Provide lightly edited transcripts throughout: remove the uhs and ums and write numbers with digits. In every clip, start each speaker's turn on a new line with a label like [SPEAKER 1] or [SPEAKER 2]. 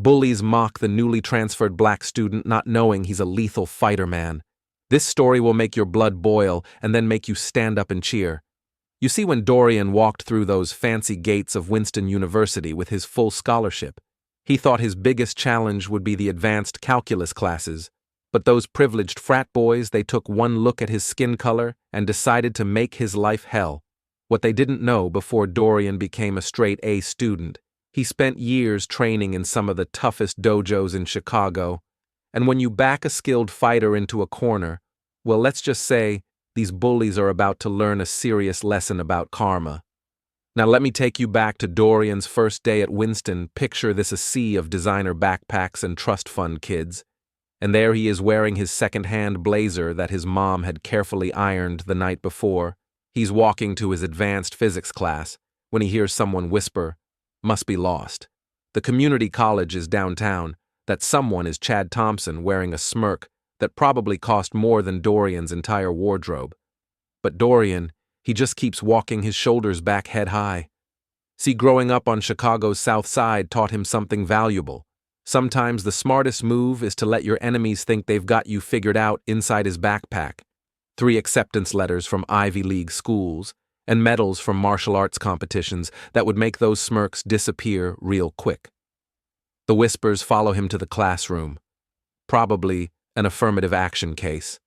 [SPEAKER 1] Bullies mock the newly transferred black student, not knowing he's a lethal fighter man. This story will make your blood boil and then make you stand up and cheer. You see, when Dorian walked through those fancy gates of Winston University with his full scholarship, he thought his biggest challenge would be the advanced calculus classes. But those privileged frat boys, they took one look at his skin color and decided to make his life hell. What they didn't know before Dorian became a straight A student, he spent years training in some of the toughest dojos in Chicago. And when you back a skilled fighter into a corner, well, let's just say these bullies are about to learn a serious lesson about karma. Now let me take you back to Dorian's first day at Winston. Picture this: a sea of designer backpacks and trust fund kids. And there he is wearing his second-hand blazer that his mom had carefully ironed the night before. He's walking to his advanced physics class when he hears someone whisper, "Must be lost." The community college is downtown. That someone is Chad Thompson, wearing a smirk that probably cost more than Dorian's entire wardrobe. But Dorian, he just keeps walking, his shoulders back, head high. See, growing up on Chicago's South Side taught him something valuable. Sometimes the smartest move is to let your enemies think they've got you figured out. Inside his backpack, 3 acceptance letters from Ivy League schools and medals from martial arts competitions that would make those smirks disappear real quick. The whispers follow him to the classroom. Probably an affirmative action case.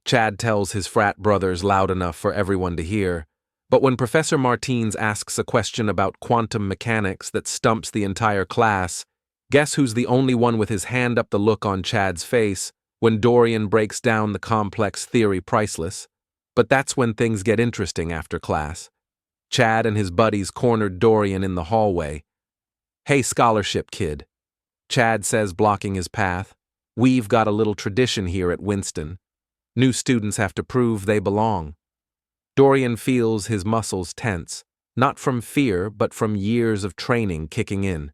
[SPEAKER 1] Chad tells his frat brothers loud enough for everyone to hear, but when Professor Martins asks a question about quantum mechanics that stumps the entire class, guess who's the only one with his hand up? The look on Chad's face when Dorian breaks down the complex theory, priceless. But that's when things get interesting after class. Chad and his buddies cornered Dorian in the hallway. "Hey, scholarship kid," Chad says, blocking his path. "We've got a little tradition here at Winston. New students have to prove they belong." Dorian feels his muscles tense, not from fear, but from years of training kicking in.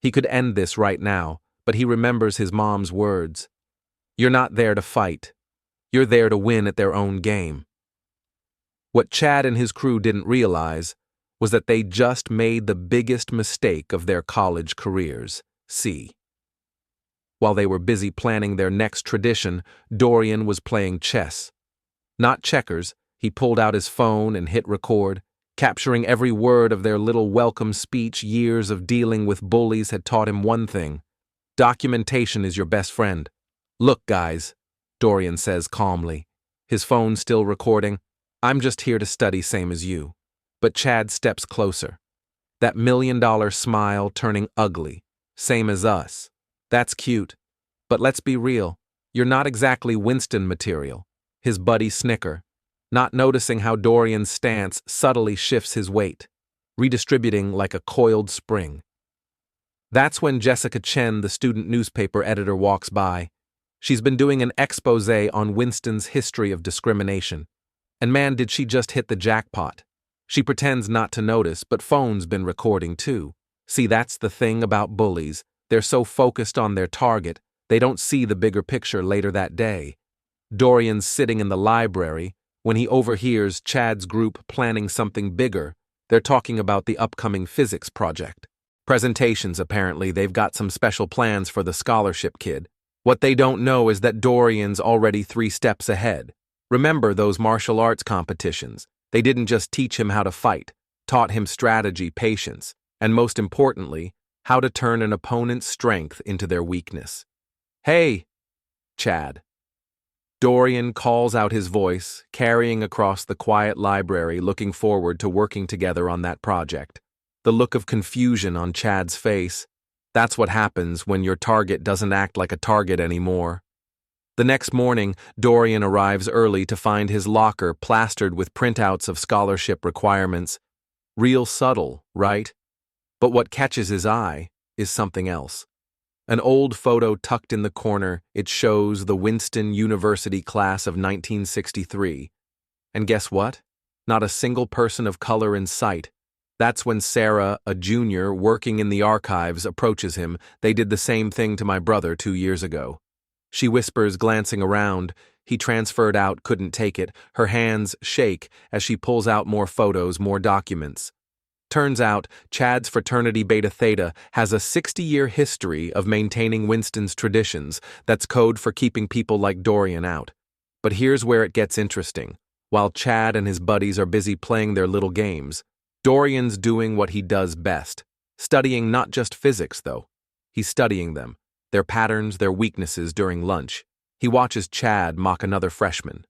[SPEAKER 1] He could end this right now, but he remembers his mom's words. "You're not there to fight. You're there to win at their own game." What Chad and his crew didn't realize was that they just made the biggest mistake of their college careers. See. While they were busy planning their next tradition, Dorian was playing chess. Not checkers. He pulled out his phone and hit record, capturing every word of their little welcome speech. Years of dealing with bullies had taught him one thing: documentation is your best friend. "Look, guys," Dorian says calmly, his phone still recording, "I'm just here to study, same as you." But Chad steps closer, that $1,000,000 smile turning ugly. "Same as us. That's cute. But let's be real, you're not exactly Winston material." His buddy snicker, not noticing how Dorian's stance subtly shifts his weight, redistributing like a coiled spring. That's when Jessica Chen, the student newspaper editor, walks by. She's been doing an expose on Winston's history of discrimination. And man, did she just hit the jackpot. She pretends not to notice, but phone's been recording too. See, that's the thing about bullies. They're so focused on their target, they don't see the bigger picture. Later that day, Dorian's sitting in the library when he overhears Chad's group planning something bigger. They're talking about the upcoming physics project. Presentations, apparently. They've got some special plans for the scholarship kid. What they don't know is that Dorian's already 3 steps ahead. Remember those martial arts competitions? They didn't just teach him how to fight, taught him strategy, patience, and most importantly, how to turn an opponent's strength into their weakness. "Hey, Chad." Dorian calls out, his voice carrying across the quiet library, looking forward to working together on that project. The look of confusion on Chad's face. That's what happens when your target doesn't act like a target anymore. The next morning, Dorian arrives early to find his locker plastered with printouts of scholarship requirements. Real subtle, right? But what catches his eye is something else. An old photo tucked in the corner. It shows the Winston University class of 1963. And guess what? Not a single person of color in sight. That's when Sarah, a junior working in the archives, approaches him. "They did the same thing to my brother 2 years ago." She whispers, glancing around. He transferred out, couldn't take it. Her hands shake as she pulls out more photos, more documents. Turns out, Chad's fraternity Beta Theta has a 60-year history of maintaining Winston's traditions. That's code for keeping people like Dorian out. But here's where it gets interesting. While Chad and his buddies are busy playing their little games, Dorian's doing what he does best. Studying not just physics, though. He's studying them, their patterns, their weaknesses during lunch. He watches Chad mock another freshman.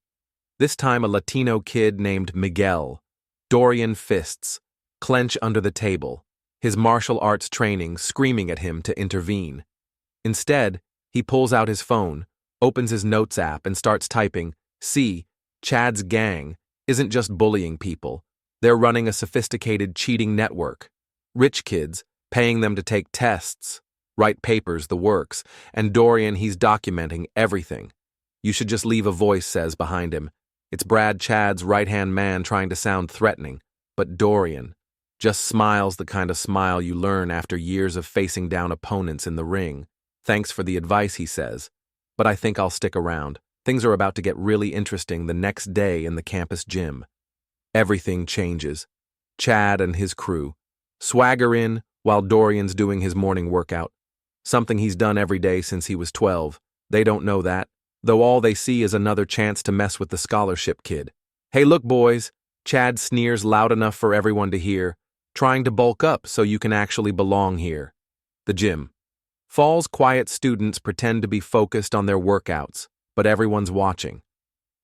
[SPEAKER 1] This time a Latino kid named Miguel. Dorian fists clench under the table, his martial arts training screaming at him to intervene. Instead, he pulls out his phone, opens his notes app, and starts typing. See, Chad's gang isn't just bullying people. They're running a sophisticated cheating network. Rich kids, paying them to take tests, write papers, the works, and Dorian, he's documenting everything. You should just leave, a voice says behind him. It's Brad, Chad's right-hand man, trying to sound threatening, but Dorian just smiles, the kind of smile you learn after years of facing down opponents in the ring. Thanks for the advice, he says, but I think I'll stick around. Things are about to get really interesting the next day in the campus gym. Everything changes. Chad and his crew swagger in while Dorian's doing his morning workout, something he's done every day since he was 12. They don't know that, though all they see is another chance to mess with the scholarship kid. Hey, look, boys, Chad sneers loud enough for everyone to hear, trying to bulk up so you can actually belong here. The gym. Fall's quiet students pretend to be focused on their workouts, but everyone's watching.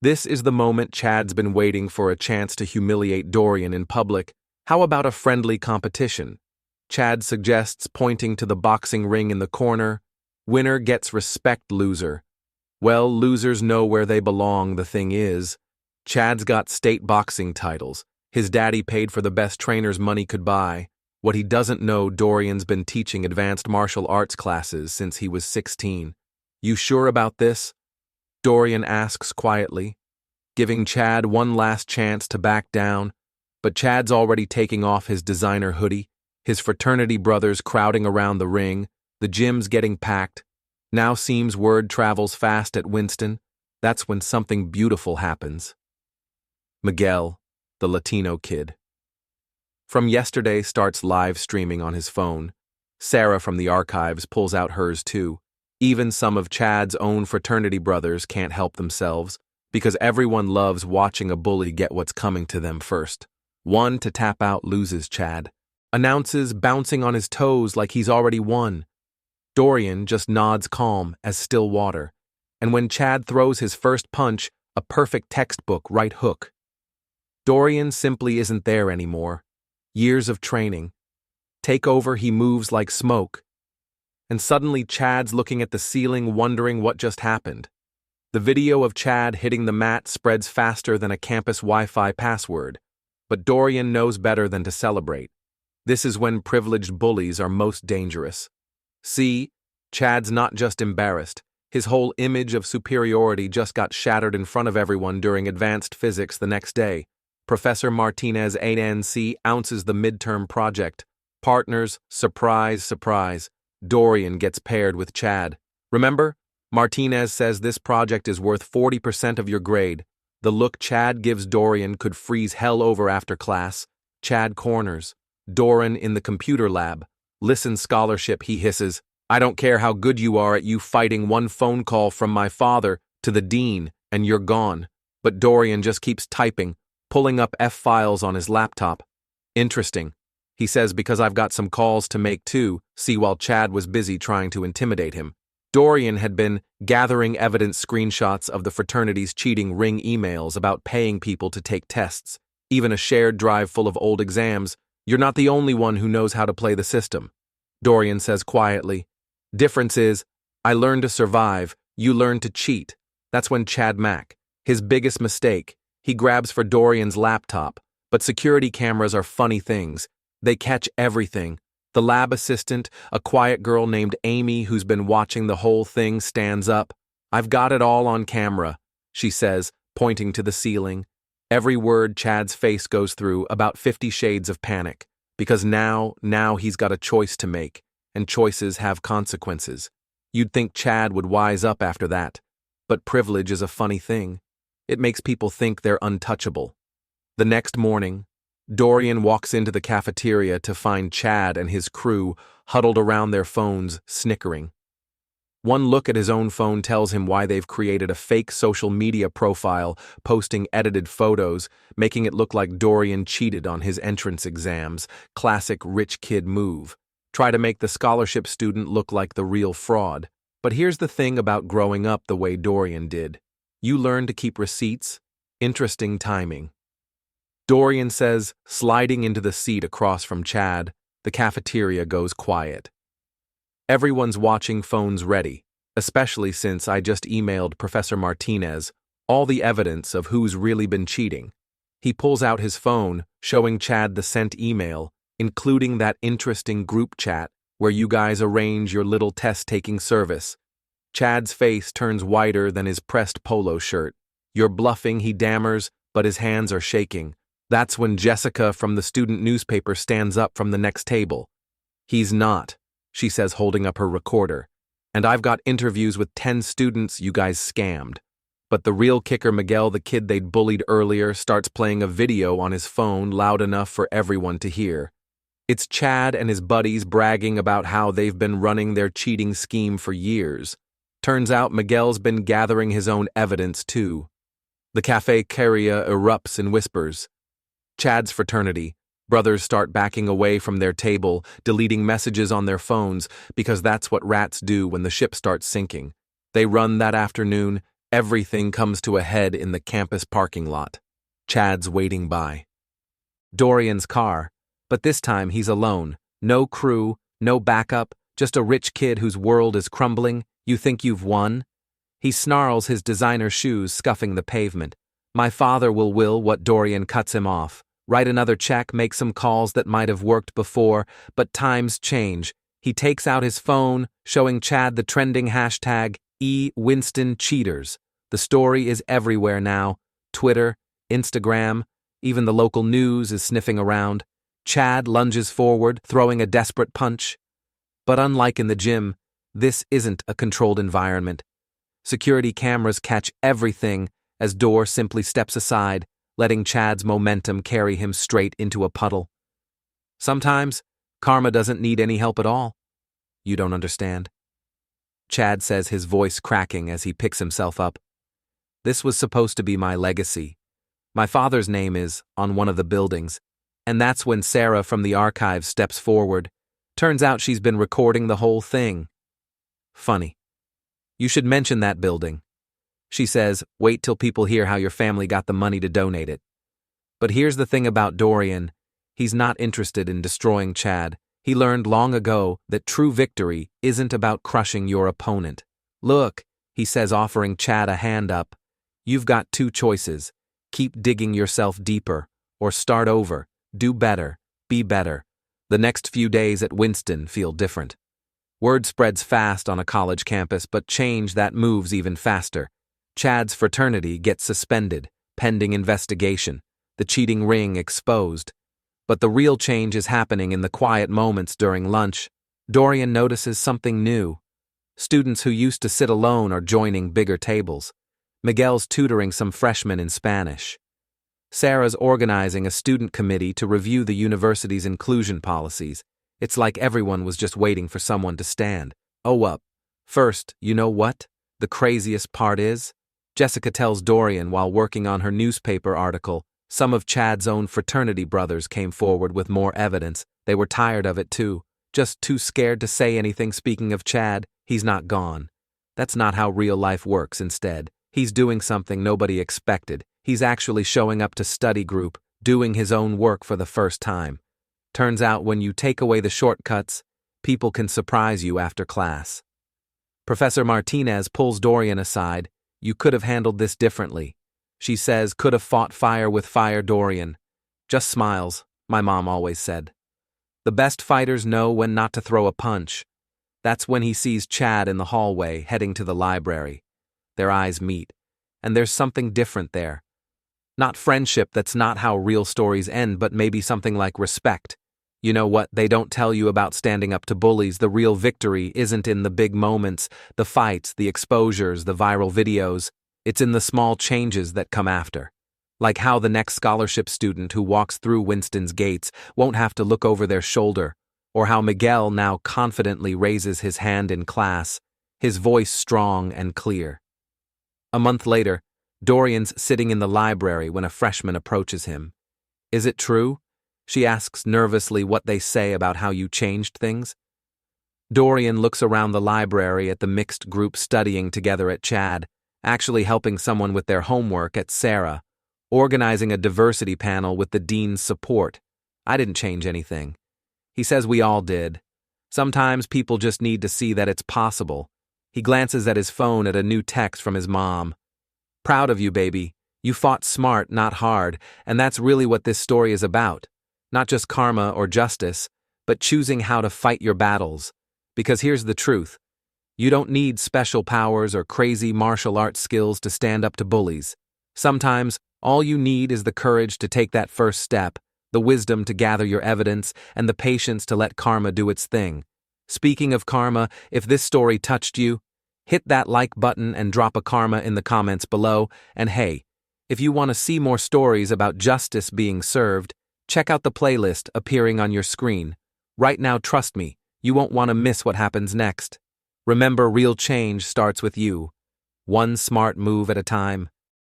[SPEAKER 1] This is the moment Chad's been waiting for, a chance to humiliate Dorian in public. How about a friendly competition? Chad suggests, pointing to the boxing ring in the corner. Winner gets respect, loser. Well, losers know where they belong. The thing is, Chad's got state boxing titles. His daddy paid for the best trainers money could buy. What he doesn't know, Dorian's been teaching advanced martial arts classes since he was 16. You sure about this? Dorian asks quietly, giving Chad one last chance to back down, but Chad's already taking off his designer hoodie, his fraternity brothers crowding around the ring, the gym's getting packed. Now seems word travels fast at Winston. That's when something beautiful happens. Miguel, the Latino kid, from yesterday, starts live streaming on his phone. Sarah from the archives pulls out hers too. Even some of Chad's own fraternity brothers can't help themselves, because everyone loves watching a bully get what's coming to them first. One to tap out loses, Chad announces, bouncing on his toes like he's already won. Dorian just nods calm as still water, and when Chad throws his first punch, a perfect textbook right hook. Dorian simply isn't there anymore. Years of training take over, he moves like smoke. And suddenly Chad's looking at the ceiling, wondering what just happened. The video of Chad hitting the mat spreads faster than a campus Wi-Fi password, but Dorian knows better than to celebrate. This is when privileged bullies are most dangerous. See, Chad's not just embarrassed. His whole image of superiority just got shattered in front of everyone during advanced physics the next day. Professor Martinez ANC ounces the midterm project. Partners, surprise, surprise. Dorian gets paired with Chad. Remember? Martinez says this project is worth 40% of your grade. The look Chad gives Dorian could freeze hell over after class. Chad corners Doran in the computer lab. Listen, scholarship, he hisses. I don't care how good you are at you fighting one phone call from my father to the dean, and you're gone. But Dorian just keeps typing, pulling up F files on his laptop. Interesting, he says, because I've got some calls to make too. See, while Chad was busy trying to intimidate him, Dorian had been gathering evidence, screenshots of the fraternity's cheating ring emails about paying people to take tests, even a shared drive full of old exams. You're not the only one who knows how to play the system, Dorian says quietly. Difference is, I learned to survive, you learned to cheat. That's when Chad Mack, his biggest mistake, he grabs for Dorian's laptop, but security cameras are funny things. They catch everything. The lab assistant, a quiet girl named Amy who's been watching the whole thing, stands up. I've got it all on camera, she says, pointing to the ceiling. Every word Chad's face goes through, about 50 shades of panic, because now he's got a choice to make, and choices have consequences. You'd think Chad would wise up after that, but privilege is a funny thing. It makes people think they're untouchable. The next morning, Dorian walks into the cafeteria to find Chad and his crew huddled around their phones, snickering. One look at his own phone tells him why they've created a fake social media profile, posting edited photos, making it look like Dorian cheated on his entrance exams. Classic rich kid move. Try to make the scholarship student look like the real fraud. But here's the thing about growing up the way Dorian did. You learn to keep receipts. Interesting timing. Dorian says, sliding into the seat across from Chad. The cafeteria goes quiet. Everyone's watching, phones ready, especially since I just emailed Professor Martinez all the evidence of who's really been cheating. He pulls out his phone, showing Chad the sent email, including that interesting group chat where you guys arrange your little test-taking service. Chad's face turns whiter than his pressed polo shirt. You're bluffing, he dammers, but his hands are shaking. That's when Jessica from the student newspaper stands up from the next table. He's not, she says, holding up her recorder. And I've got interviews with 10 students you guys scammed. But the real kicker, Miguel, the kid they'd bullied earlier, starts playing a video on his phone loud enough for everyone to hear. It's Chad and his buddies bragging about how they've been running their cheating scheme for years. Turns out Miguel's been gathering his own evidence too. The cafeteria erupts in whispers. Chad's fraternity. Brothers start backing away from their table, deleting messages on their phones, because that's what rats do when the ship starts sinking. They run that afternoon. Everything comes to a head in the campus parking lot. Chad's waiting by Dorian's car, but this time he's alone. No crew, no backup, just a rich kid whose world is crumbling. You think you've won? He snarls, his designer shoes scuffing the pavement. My father will what Dorian cuts him off. Write another check, make some calls that might have worked before, but times change. He takes out his phone, showing Chad the trending hashtag #Winston Cheaters. The story is everywhere now. Twitter, Instagram, even the local news is sniffing around. Chad lunges forward, throwing a desperate punch. But unlike in the gym, this isn't a controlled environment. Security cameras catch everything as Dor simply steps aside, letting Chad's momentum carry him straight into a puddle. Sometimes, karma doesn't need any help at all. You don't understand. Chad says, his voice cracking as he picks himself up. This was supposed to be my legacy. My father's name is on one of the buildings, and that's when Sarah from the archives steps forward. Turns out she's been recording the whole thing. Funny. You should mention that building. She says, wait till people hear how your family got the money to donate it. But here's the thing about Dorian. He's not interested in destroying Chad. He learned long ago that true victory isn't about crushing your opponent. Look, he says, offering Chad a hand up. You've got two choices. Keep digging yourself deeper, or start over, do better, be better. The next few days at Winston feel different. Word spreads fast on a college campus, but change that moves even faster. Chad's fraternity gets suspended, pending investigation, the cheating ring exposed. But the real change is happening in the quiet moments during lunch. Dorian notices something new. Students who used to sit alone are joining bigger tables. Miguel's tutoring some freshmen in Spanish. Sarah's organizing a student committee to review the university's inclusion policies. It's like everyone was just waiting for someone to stand. First, you know what? The craziest part is? Jessica tells Dorian while working on her newspaper article, some of Chad's own fraternity brothers came forward with more evidence. They were tired of it too, just too scared to say anything. Speaking of Chad, he's not gone. That's not how real life works. Instead, he's doing something nobody expected. He's actually showing up to study group, doing his own work for the first time. Turns out when you take away the shortcuts, people can surprise you after class. Professor Martinez pulls Dorian aside. You could have handled this differently. She says, could have fought fire with fire. Dorian just smiles, my mom always said. The best fighters know when not to throw a punch. That's when he sees Chad in the hallway heading to the library. Their eyes meet, and there's something different there. Not friendship, that's not how real stories end, but maybe something like respect. You know what they don't tell you about standing up to bullies? The real victory isn't in the big moments, the fights, the exposures, the viral videos. It's in the small changes that come after. Like how the next scholarship student who walks through Winston's gates won't have to look over their shoulder, or how Miguel now confidently raises his hand in class, his voice strong and clear. A month later, Dorian's sitting in the library when a freshman approaches him. "Is it true?" she asks nervously, "what they say about how you changed things?" Dorian looks around the library at the mixed group studying together at Chad, actually helping someone with their homework at Sarah, organizing a diversity panel with the dean's support. "I didn't change anything." He says we all did. Sometimes people just need to see that it's possible. He glances at his phone at a new text from his mom. "Proud of you, baby. You fought smart, not hard, and that's really what this story is about. Not just karma or justice, but choosing how to fight your battles. Because here's the truth. You don't need special powers or crazy martial arts skills to stand up to bullies. Sometimes, all you need is the courage to take that first step, the wisdom to gather your evidence, and the patience to let karma do its thing." Speaking of karma, if this story touched you, hit that like button and drop a karma in the comments below. And hey, if you want to see more stories about justice being served, check out the playlist appearing on your screen. Right now, trust me, you won't want to miss what happens next. Remember, real change starts with you. One smart move at a time.